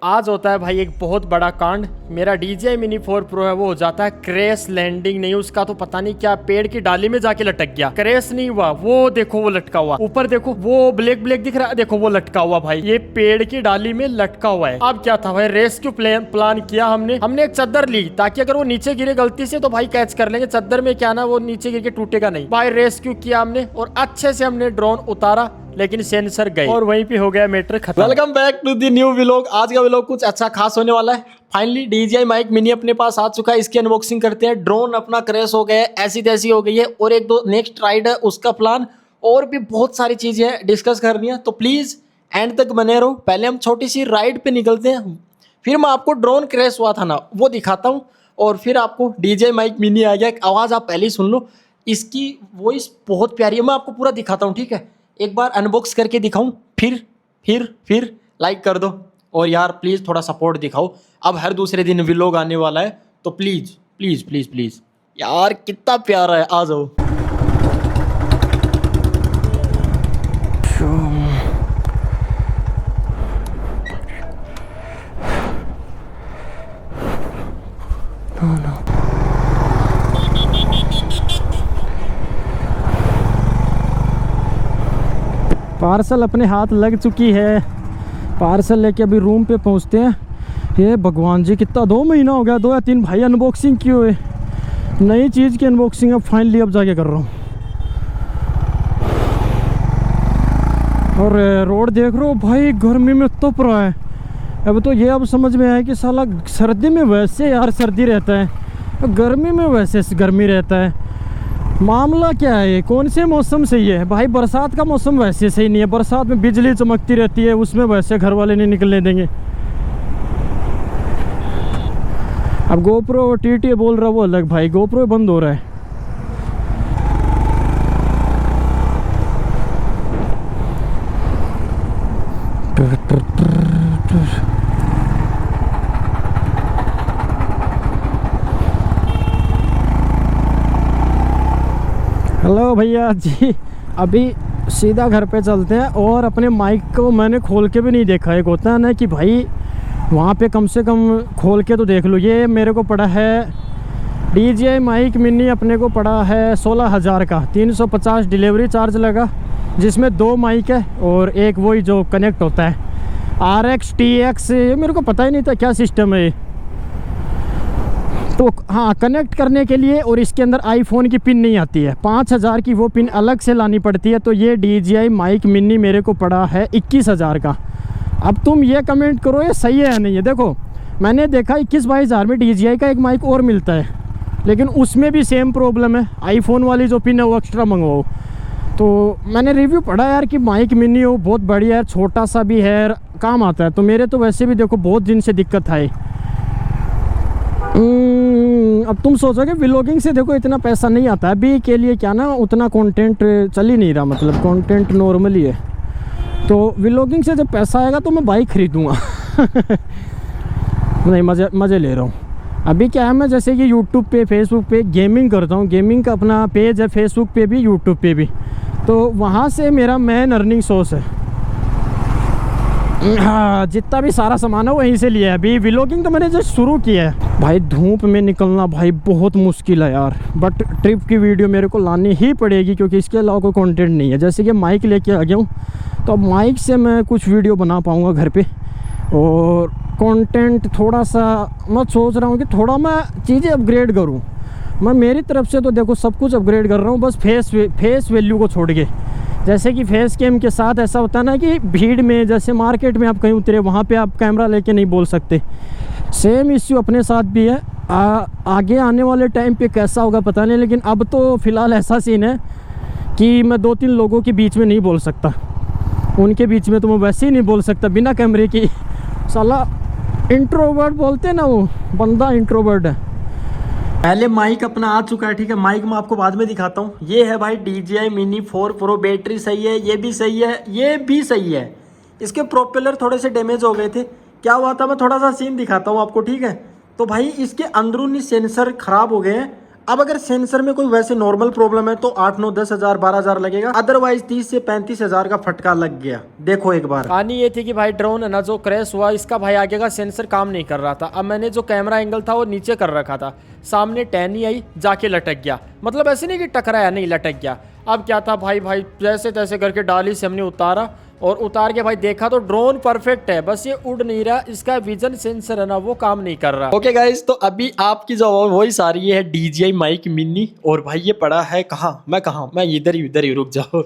आज होता है भाई एक बहुत बड़ा कांड। मेरा DJI Mini 4 Pro है वो हो जाता है क्रैश लैंडिंग नहीं, उसका तो पता नहीं क्या पेड़ की डाली में जाके लटक गया। क्रैश नहीं हुआ, वो देखो वो लटका हुआ ऊपर, देखो वो ब्लैक ब्लैक दिख रहा है, देखो वो लटका हुआ भाई, ये पेड़ की डाली में लटका हुआ है। अब क्या था भाई, रेस्क्यू प्लान किया हमने एक चादर ली ताकि अगर वो नीचे गिरे गलती से तो भाई कैच कर लेंगे। चादर में क्या ना वो नीचे गिर के टूटेगा नहीं। भाई रेस्क्यू किया हमने और अच्छे से हमने ड्रोन उतारा, लेकिन सेंसर गए और वहीं पे हो गया मैटर खत्म। Welcome back to the new vlog. आज का व्लॉग कुछ अच्छा खास होने वाला है। फाइनली DJI माइक मिनी अपने पास आ चुका है, इसकी अनबॉक्सिंग करते हैं। ड्रोन अपना क्रैश हो गया है, ऐसी तैसी हो गई है, और एक दो नेक्स्ट राइड है उसका प्लान, और भी बहुत सारी चीजें डिस्कस करनी है, तो प्लीज एंड तक बने रहो। पहले हम छोटी सी राइड पे निकलते हैं, फिर मैं आपको ड्रोन क्रैश हुआ था ना वो दिखाता हूँ, और फिर आपको DJI माइक मिनी आ गया। आवाज आप पहले ही सुन लो, इसकी वॉइस बहुत प्यारी है। मैं आपको पूरा दिखाता हूँ, ठीक है? एक बार अनबॉक्स करके दिखाऊं, फिर लाइक कर दो, और यार प्लीज़ थोड़ा सपोर्ट दिखाओ। अब हर दूसरे दिन व्लॉग आने वाला है, तो प्लीज़ प्लीज़ प्लीज़ प्लीज़ यार, कितना प्यारा है। आ जाओ। पार्सल अपने हाथ लग चुकी है। पार्सल लेके अभी रूम पे पहुंचते हैं। ये भगवान जी, कितना 2 महीना हो गया, 2 या 3 भाई अनबॉक्सिंग किए हुए। नई चीज़ की अनबॉक्सिंग अब फाइनली अब जाके कर रहा हूँ। और रोड देख रहे हो भाई, गर्मी में तो रहा है। अब तो ये अब समझ में आया कि साला सर्दी में वैसे यार सर्दी रहता है, गर्मी में वैसे गर्मी रहता है। मामला क्या है, ये कौन से मौसम सही है भाई? बरसात का मौसम वैसे सही नहीं है, बरसात में बिजली चमकती रहती है, उसमें वैसे घर वाले नहीं निकलने देंगे। अब GoPro TT बोल रहा वो अलग भाई, GoPro बंद हो रहा है। हेलो भैया जी, अभी सीधा घर पे चलते हैं। और अपने माइक को मैंने खोल के भी नहीं देखा। एक होता है ना कि भाई वहाँ पे कम से कम खोल के तो देख लो। ये मेरे को पड़ा है DJI माइक मिनी, अपने को पड़ा है 16,000 का। 350 डिलीवरी चार्ज लगा, जिसमें 2 माइक है और एक वही जो कनेक्ट होता है RX TX। ये मेरे को पता ही नहीं था क्या सिस्टम है। तो हाँ, कनेक्ट करने के लिए, और इसके अंदर आईफोन की पिन नहीं आती है, 5,000 की वो पिन अलग से लानी पड़ती है। तो ये DJI माइक मिनी मेरे को पड़ा है 21,000 का। अब तुम ये कमेंट करो ये सही है या नहीं है। देखो मैंने देखा 21-22 हज़ार में DJI का एक माइक और मिलता है, लेकिन उसमें भी सेम प्रॉब्लम है, आईफोन वाली जो पिन है वो एक्स्ट्रा मंगवाओ। तो मैंने रिव्यू पढ़ा यार कि माइक मिनी हो बहुत बढ़िया है, छोटा सा भी है, काम आता है। तो मेरे तो वैसे भी देखो बहुत दिन से दिक्कत आई। अब तुम सोचोगे व्लॉगिंग से देखो इतना पैसा नहीं आता है अभी के लिए, क्या ना उतना कंटेंट चल ही नहीं रहा, मतलब कंटेंट नॉर्मली है। तो व्लॉगिंग से जब पैसा आएगा तो मैं बाइक खरीदूँगा। नहीं, मज़े ले रहा हूँ। अभी क्या है, मैं जैसे कि यूट्यूब पे फेसबुक पे गेमिंग करता हूँ, गेमिंग का अपना पेज है फेसबुक पे भी यूट्यूब पे भी, तो वहाँ से मेरा मेन अर्निंग सोर्स है। हाँ, जितना भी सारा सामान है वहीं से लिया है। अभी व्लॉगिंग तो मैंने जस्ट शुरू किया है। भाई धूप में निकलना भाई बहुत मुश्किल है यार, बट ट्रिप की वीडियो मेरे को लानी ही पड़ेगी, क्योंकि इसके अलावा कोई कंटेंट नहीं है। जैसे कि माइक लेके आ गया हूँ, तो अब माइक से मैं कुछ वीडियो बना पाऊँगा घर पे। और कंटेंट थोड़ा सा मैं सोच रहा हूँ कि थोड़ा मैं चीज़ें अपग्रेड करूँ। मैं मेरी तरफ से तो देखो सब कुछ अपग्रेड कर रहा हूँ, बस फेस वैल्यू को छोड़ के। जैसे कि फेस कैम के साथ ऐसा होता है ना कि भीड़ में, जैसे मार्केट में आप कहीं उतरे, वहाँ पे आप कैमरा लेके नहीं बोल सकते। सेम इश्यू अपने साथ भी है। आगे आने वाले टाइम पे कैसा होगा पता नहीं, लेकिन अब तो फ़िलहाल ऐसा सीन है कि मैं 2-3 लोगों के बीच में नहीं बोल सकता। उनके बीच में तो मैं वैसे ही नहीं बोल सकता बिना कैमरे की। साला इंट्रोवर्ट बोलते हैं ना, वो बंदा इंट्रोवर्ट है। पहले माइक अपना आ चुका है, ठीक है? माइक मैं आपको बाद में दिखाता हूँ। ये है भाई DJI Mini 4 Pro। बैटरी सही है, ये भी सही है, ये भी सही है। इसके प्रोपेलर थोड़े से डैमेज हो गए थे। क्या हुआ था, मैं थोड़ा सा सीन दिखाता हूँ आपको, ठीक है? तो भाई इसके अंदरूनी सेंसर ख़राब हो गए हैं। अब अगर सेंसर में कोई वैसे नॉर्मल प्रॉब्लम है तो 8-9-10 हज़ार 12 हज़ार लगेगा, अदरवाइज 30 से 35 हज़ार का फटका लग गया। देखो एक बार कहानी ये थी कि भाई ड्रोन है ना जो क्रैश हुआ, इसका भाई आगे का सेंसर काम नहीं कर रहा था। अब मैंने जो कैमरा एंगल था वो नीचे कर रखा था, सामने टहनी आई जाके लटक गया। मतलब ऐसे नहीं कि टकराया, नहीं लटक गया। अब क्या था भाई जैसे तैसे करके डाली से हमने उतारा और उतार के भाई देखा तो ड्रोन परफेक्ट है, बस ये उड़ नहीं रहा, इसका विजन सेंसर है ना वो काम नहीं कर रहा। ओके गाइस, तो अभी आपकी जो वॉइस आ रही है DJI माइक मिनी, और भाई ये पड़ा है कहाँ, मैं इधर ही रुक जाओ।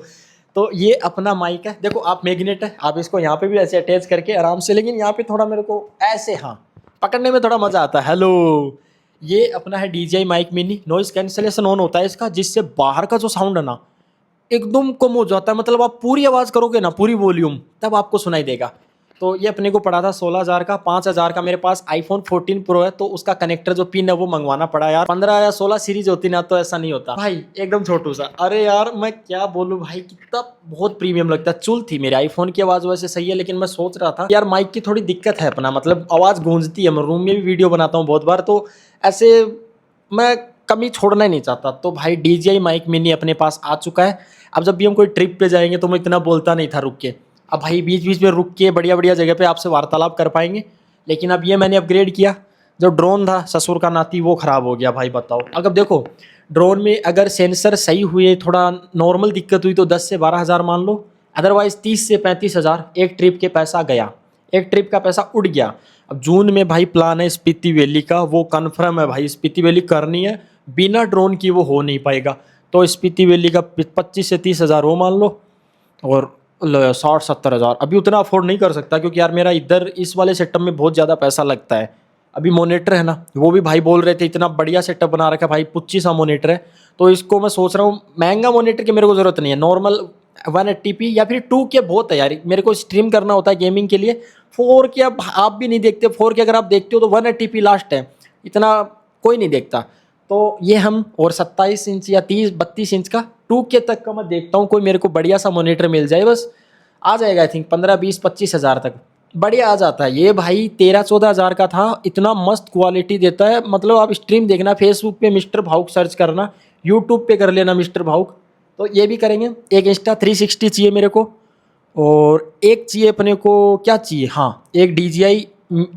तो ये अपना माइक है, देखो आप मैग्नेट है, आप इसको यहाँ पे भी ऐसे अटैच करके आराम से, लेकिन यहाँ पे थोड़ा मेरे को ऐसे हाँ पकड़ने में थोड़ा मजा आता है। हेलो, ये अपना है DJI mic mini. Noise cancellation on होता है इसका, जिससे बाहर का जो साउंड है ना एकदम कम हो जाता है। मतलब आप पूरी आवाज़ करोगे ना, पूरी वॉल्यूम, तब आपको सुनाई देगा। तो ये अपने को पड़ा था 16,000 का। 5,000 का मेरे पास iPhone 14 Pro है, तो उसका कनेक्टर जो पिन है वो मंगवाना पड़ा यार। 15 या 16 सीरीज होती ना तो ऐसा नहीं होता भाई, एकदम छोटू सा। अरे यार मैं क्या बोलूं भाई, कितना बहुत प्रीमियम लगता है। चुल थी मेरे आईफोन की आवाज़ वैसे सही है, लेकिन मैं सोच रहा था यार माइक की थोड़ी दिक्कत है अपना, मतलब आवाज़ गूंजती है। मैं रूम में भी वीडियो बनाता हूँ बहुत बार, तो ऐसे मैं कमी छोड़ना ही नहीं चाहता। तो भाई DJI माइक मिनी अपने पास आ चुका है। अब जब भी हम कोई ट्रिप पे जाएंगे तो मैं इतना बोलता नहीं था रुक के, अब भाई बीच बीच में रुक के बढ़िया बढ़िया जगह पे आपसे वार्तालाप कर पाएंगे। लेकिन अब ये मैंने अपग्रेड किया, जो ड्रोन था ससुर का नाती वो ख़राब हो गया भाई, बताओ। अगर देखो ड्रोन में अगर सेंसर सही हुए, थोड़ा नॉर्मल दिक्कत हुई तो 10 से 12 हज़ार मान लो, अदरवाइज़ 30 से 35 हज़ार एक ट्रिप के पैसा गया, एक ट्रिप का पैसा उड़ गया। अब जून में भाई प्लान है स्पीति वैली का, वो कन्फर्म है भाई, स्पीति वैली करनी है, बिना ड्रोन की वो हो नहीं पाएगा। तो स्पीति वैली का 25 से 30 हज़ार वो मान लो, और 60-70 हज़ार अभी उतना अफोर्ड नहीं कर सकता, क्योंकि यार मेरा इधर इस वाले सेटअप में बहुत ज़्यादा पैसा लगता है। अभी मोनीटर है ना, वो भी भाई बोल रहे थे इतना बढ़िया सेटअप बना रखा है भाई, 25 मोनीटर है। तो इसको मैं सोच रहा हूँ, महंगा मोनीटर की मेरे को ज़रूरत नहीं है, नॉर्मल 180p या फिर 2K बहुत है यार। मेरे को स्ट्रीम करना होता है गेमिंग के लिए। 4K अब आप भी नहीं देखते, 4K अगर आप देखते हो तो 180p लास्ट है, इतना कोई नहीं देखता। तो ये हम और 27 इंच या 30-32 इंच का 2K तक का मैं देखता हूँ, कोई मेरे को बढ़िया सा मॉनिटर मिल जाए बस। आ जाएगा आई थिंक 15-20-25 हज़ार तक बढ़िया आ जाता है। ये भाई 13-14 हज़ार का था, इतना मस्त क्वालिटी देता है। मतलब आप स्ट्रीम देखना, फेसबुक पे मिस्टर भाउक सर्च करना, यूट्यूब पे कर लेना मिस्टर भाउक, तो ये भी करेंगे। एक इंस्टा 360 चाहिए मेरे को, और एक चाहिए अपने को, क्या चाहिए, हाँ एक DJI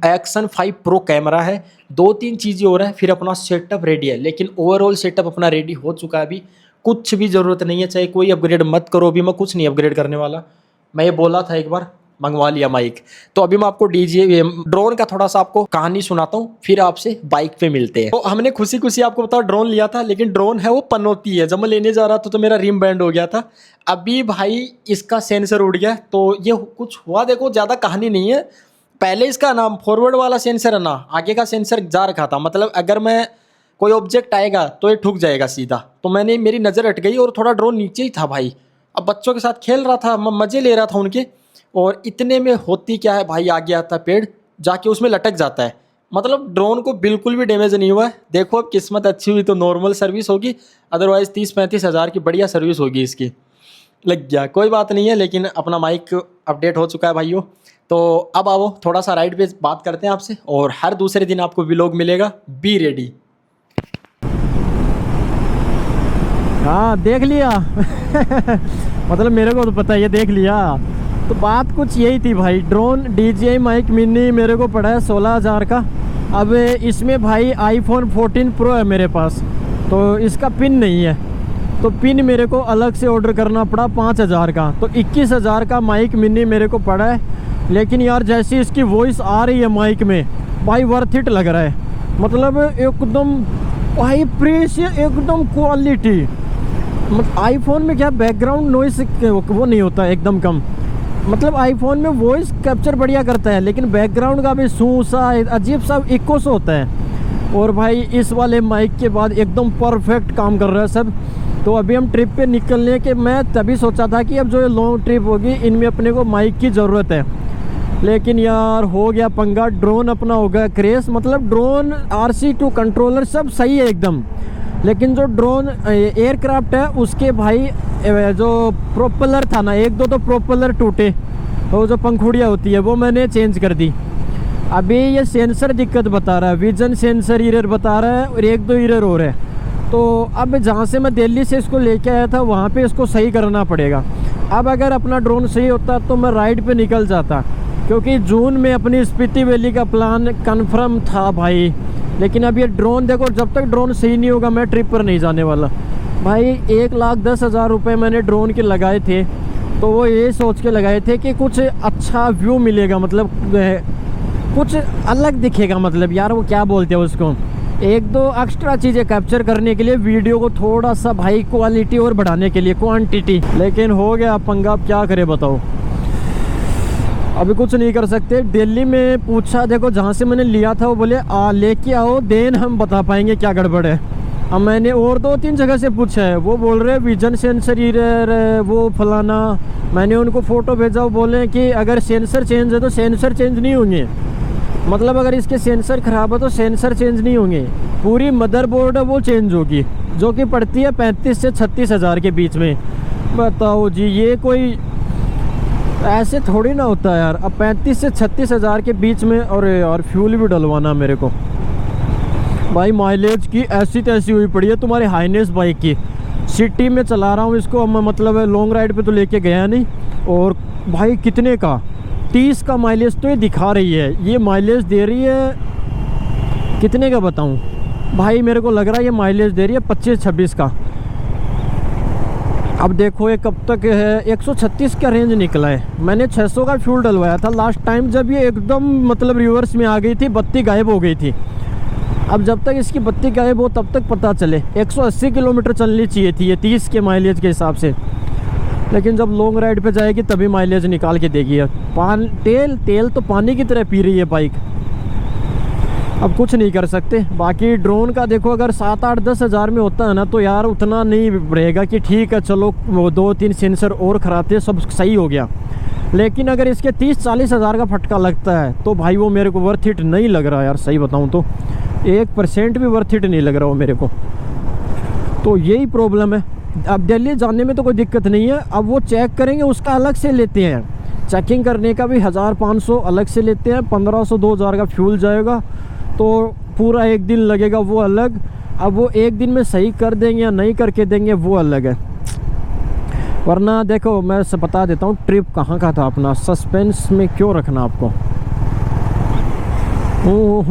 Action 5 Pro कैमरा है, 2-3 चीज़ें और है, फिर अपना सेटअप रेडी है। लेकिन ओवरऑल सेटअप अपना रेडी हो चुका है, अभी कुछ भी ज़रूरत नहीं है, चाहे कोई अपग्रेड मत करो। अभी मैं कुछ नहीं अपग्रेड करने वाला, मैं ये बोला था एक बार, मंगवा लिया माइक। तो अभी मैं आपको DJI ड्रोन का थोड़ा सा आपको कहानी सुनाता हूँ, फिर आपसे बाइक पे मिलते हैं। तो हमने खुशी खुशी आपको बताओ ड्रोन लिया था, लेकिन ड्रोन है वो पनौती है। जब मैं लेने जा रहा था तो मेरा रिम बैंड हो गया था। अभी भाई इसका सेंसर उड़ गया, तो ये कुछ हुआ, देखो ज़्यादा कहानी नहीं है। पहले इसका नाम फॉरवर्ड वाला सेंसर है ना, आगे का सेंसर जा रखा था, मतलब अगर मैं कोई ऑब्जेक्ट आएगा तो ये ठुक जाएगा सीधा। तो मेरी नज़र हट गई और थोड़ा ड्रोन नीचे ही था भाई। अब बच्चों के साथ खेल रहा था, मज़े ले रहा था उनके, और इतने में होती क्या है भाई, आ गया था पेड़, जाके उसमें लटक जाता है। मतलब ड्रोन को बिल्कुल भी डैमेज नहीं हुआ है। देखो अब किस्मत अच्छी हुई तो नॉर्मल सर्विस होगी, अदरवाइज़ 30-35 हज़ार की बढ़िया सर्विस होगी इसकी। लग गया, कोई बात नहीं है। लेकिन अपना माइक अपडेट हो चुका है भाइयों। तो अब आओ थोड़ा सा राइड पे बात करते हैं आपसे, और हर दूसरे दिन आपको व्लॉग मिलेगा, बी रेडी। हाँ देख लिया मतलब मेरे को तो पता है, ये देख लिया। तो बात कुछ यही थी भाई, ड्रोन DJI माइक मिनी मेरे को पड़ा है 16,000 का। अब इसमें भाई iPhone 14 Pro है मेरे पास, तो इसका पिन नहीं है, तो पिन मेरे को अलग से ऑर्डर करना पड़ा 5,000 का। तो 21,000 का माइक मिनी मेरे को पड़ा है। लेकिन यार जैसी इसकी वॉइस आ रही है माइक में भाई, वर्थ इट लग रहा है। मतलब एकदम भाई प्रीशियस, एकदम क्वालिटी। आईफोन में क्या बैकग्राउंड नॉइस वो नहीं होता, एकदम कम। मतलब आईफोन में वॉइस कैप्चर बढ़िया करता है, लेकिन बैकग्राउंड का भी सू सा अजीब सा इको सा होता है। और भाई इस वाले माइक के बाद एकदम परफेक्ट काम कर रहा है सब। तो अभी हम ट्रिप पे निकलने के, मैं तभी सोचा था कि अब जो ये लॉन्ग ट्रिप होगी इनमें अपने को माइक की ज़रूरत है। लेकिन यार हो गया पंगा, ड्रोन अपना हो गया क्रेश। मतलब ड्रोन RC2 कंट्रोलर सब सही है एकदम, लेकिन जो ड्रोन एयरक्राफ्ट है उसके भाई जो प्रोपेलर था ना, 1-2 तो प्रोपेलर टूटे, तो जो पंखुड़ियाँ होती है वो मैंने चेंज कर दी। अभी ये सेंसर दिक्कत बता रहा है, विजन सेंसर एरर बता रहा है, और 1-2 एरर हो रहा है। तो अब जहाँ से मैं दिल्ली से इसको लेके आया था वहाँ पे इसको सही करना पड़ेगा। अब अगर अपना ड्रोन सही होता तो मैं राइड पे निकल जाता, क्योंकि जून में अपनी स्पीति वैली का प्लान कन्फर्म था भाई। लेकिन अब ये ड्रोन देखो, जब तक ड्रोन सही नहीं होगा मैं ट्रिप पर नहीं जाने वाला भाई। 1,10,000 रुपये मैंने ड्रोन के लगाए थे, तो वो ये सोच के लगाए थे कि कुछ अच्छा व्यू मिलेगा, मतलब कुछ अलग दिखेगा, मतलब यार वो क्या बोलते हैं उसको, एक दो एक्स्ट्रा चीज़ें कैप्चर करने के लिए, वीडियो को थोड़ा सा भाई क्वालिटी और बढ़ाने के लिए, क्वांटिटी। लेकिन हो गया पंगा, अब क्या करे बताओ, अभी कुछ नहीं कर सकते। दिल्ली में पूछा, देखो जहाँ से मैंने लिया था वो बोले लेके आओ, देन हम बता पाएंगे क्या गड़बड़ है। अब मैंने और 2-3 जगह से पूछा है, वो बोल रहे विजन सेंसर एरर है, वो फलाना। मैंने उनको फ़ोटो भेजा, वो बोले कि अगर सेंसर चेंज है तो सेंसर चेंज नहीं होंगे, मतलब अगर इसके सेंसर ख़राब है तो सेंसर चेंज नहीं होंगे, पूरी मदरबोर्ड है वो चेंज होगी, जो कि पड़ती है 35 से 36 हज़ार के बीच में। बताओ जी, ये कोई ऐसे थोड़ी ना होता है यार। अब 35 से 36 हज़ार के बीच में, और यार फ्यूल भी डलवाना मेरे को भाई। माइलेज की ऐसी तैसी हुई पड़ी है तुम्हारे हाईनेस बाइक की। सिटी में चला रहा हूँ इसको, मैं मतलब लॉन्ग राइड पे तो लेके गया नहीं। और भाई कितने का, 30 का माइलेज तो ये दिखा रही है, ये माइलेज दे रही है कितने का बताऊँ भाई। मेरे को लग रहा है ये माइलेज दे रही है 25-26 का। अब देखो ये कब तक है, 136 का रेंज निकला है। मैंने 600 का फ्यूल डलवाया था लास्ट टाइम, जब ये एकदम मतलब रिवर्स में आ गई थी, बत्ती गायब हो गई थी। अब जब तक इसकी बत्ती गायब हो तब तक पता चले। 180 किलोमीटर चलनी चाहिए थी ये 30 के माइलेज के हिसाब से, लेकिन जब लॉन्ग राइड पे जाएगी तभी माइलेज निकाल के देगी। तेल तो पानी की तरह पी रही है बाइक। अब कुछ नहीं कर सकते। बाकी ड्रोन का देखो, अगर 7-8-10 हज़ार में होता है ना तो यार उतना नहीं रहेगा कि ठीक है चलो वो 2-3 सेंसर और खराते सब सही हो गया। लेकिन अगर इसके 30-40 हज़ार का फटका लगता है तो भाई वो मेरे को वर्थ इट नहीं लग रहा यार, सही बताऊँ तो 1% भी वर्थ इट नहीं लग रहा वो मेरे को। तो यही प्रॉब्लम है। अब दिल्ली जाने में तो कोई दिक्कत नहीं है, अब वो चेक करेंगे उसका अलग से लेते हैं, चेकिंग करने का भी 1500 अलग से लेते हैं, 1500-2000 का फ्यूल जाएगा, तो पूरा एक दिन लगेगा वो अलग। अब वो एक दिन में सही कर देंगे या नहीं करके देंगे वो अलग है। वरना देखो मैं बता देता हूँ ट्रिप कहाँ का था अपना, सस्पेंस में क्यों रखना आपको। वो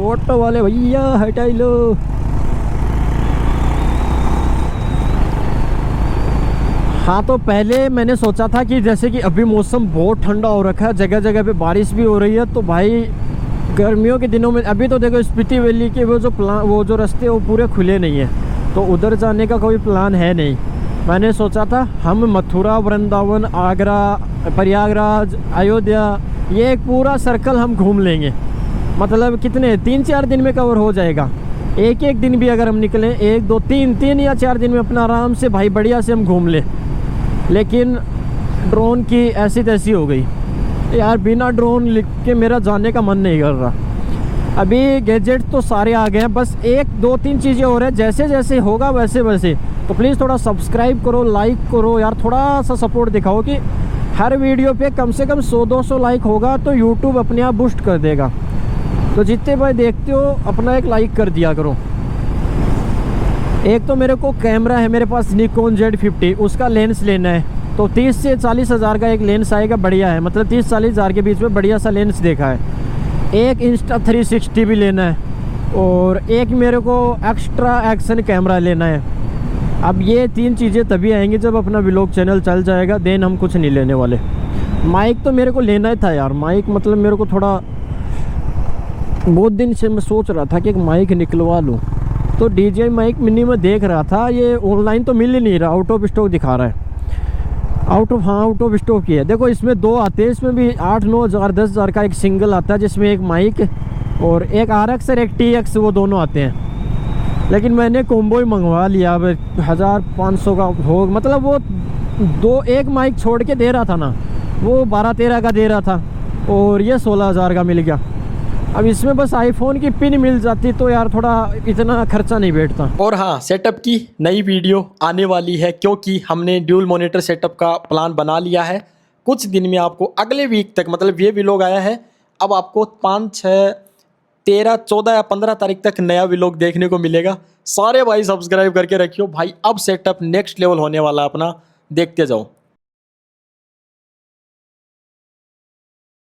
ऑटो वाले भैया हटाई लो। हाँ, तो पहले मैंने सोचा था कि जैसे कि अभी मौसम बहुत ठंडा हो रखा है, जगह जगह पे बारिश भी हो रही है, तो भाई गर्मियों के दिनों में अभी तो देखो स्पीति वैली के वो जो रास्ते वो पूरे खुले नहीं है, तो उधर जाने का कोई प्लान है नहीं। मैंने सोचा था हम मथुरा, वृंदावन, आगरा, प्रयागराज, अयोध्या, ये एक पूरा सर्कल हम घूम लेंगे। मतलब कितने 3-4 दिन में कवर हो जाएगा। एक दिन भी अगर हम निकलें, 1-2-3 या 4 दिन में अपना आराम से भाई बढ़िया से हम घूम ले। लेकिन ड्रोन की ऐसी तैसी हो गई यार, बिना ड्रोन लिख के मेरा जाने का मन नहीं कर रहा। अभी गैजेट तो सारे आ गए हैं, बस 1-2-3 चीज़ें हो रही हैं, जैसे जैसे होगा वैसे वैसे। तो प्लीज़ थोड़ा सब्सक्राइब करो, लाइक करो यार, थोड़ा सा सपोर्ट दिखाओ कि हर वीडियो पे कम से कम 100-200 लाइक होगा तो यूट्यूब अपने आप बूस्ट कर देगा। तो जितने भाई देखते हो अपना एक लाइक कर दिया करो। एक तो मेरे को कैमरा है मेरे पास निकॉन Z50, उसका लेंस लेना है, तो 30 से 40 हज़ार का एक लेंस आएगा, बढ़िया है, मतलब 30-40 हज़ार के बीच में बढ़िया सा लेंस देखा है। एक Insta360 भी लेना है, और एक मेरे को एक्स्ट्रा एक्शन कैमरा लेना है। अब ये 3 चीज़ें तभी आएंगी जब अपना व्लॉग चैनल चल जाएगा, देन हम कुछ नहीं लेने वाले। माइक तो मेरे को लेना ही था यार, माइक मतलब मेरे को थोड़ा बहुत दिन से मैं सोच रहा था कि एक माइक निकलवा लूँ। तो DJI माइक मिनी में देख रहा था, ये ऑनलाइन तो मिल ही नहीं रहा, आउट ऑफ स्टॉक दिखा रहा है। आउट ऑफ स्टॉक ही है। देखो इसमें 2 आते हैं, इसमें भी 8-9 हज़ार 10 हज़ार का एक सिंगल आता है, जिसमें एक माइक और एक RX और एक TX, वो दोनों आते हैं। लेकिन मैंने कॉम्बो ही मंगवा लिया। अब 1500 का हो, मतलब वो एक माइक छोड़ के दे रहा था ना, वो 12-13 का दे रहा था, और ये 16 हज़ार का मिल गया। अब इसमें बस आईफोन की पिन मिल जाती तो यार थोड़ा इतना खर्चा नहीं बैठता। और हाँ, सेटअप की नई वीडियो आने वाली है, क्योंकि हमने ड्यूल मॉनिटर सेटअप का प्लान बना लिया है। कुछ दिन में आपको अगले वीक तक, मतलब ये व्लॉग आया है, अब आपको 5-6 13, 14 या 15 तारीख तक नया व्लॉग देखने को मिलेगा। सारे भाई सब्सक्राइब करके रखियो भाई। अब सेटअप नेक्स्ट लेवल होने वाला है अपना, देखते जाओ।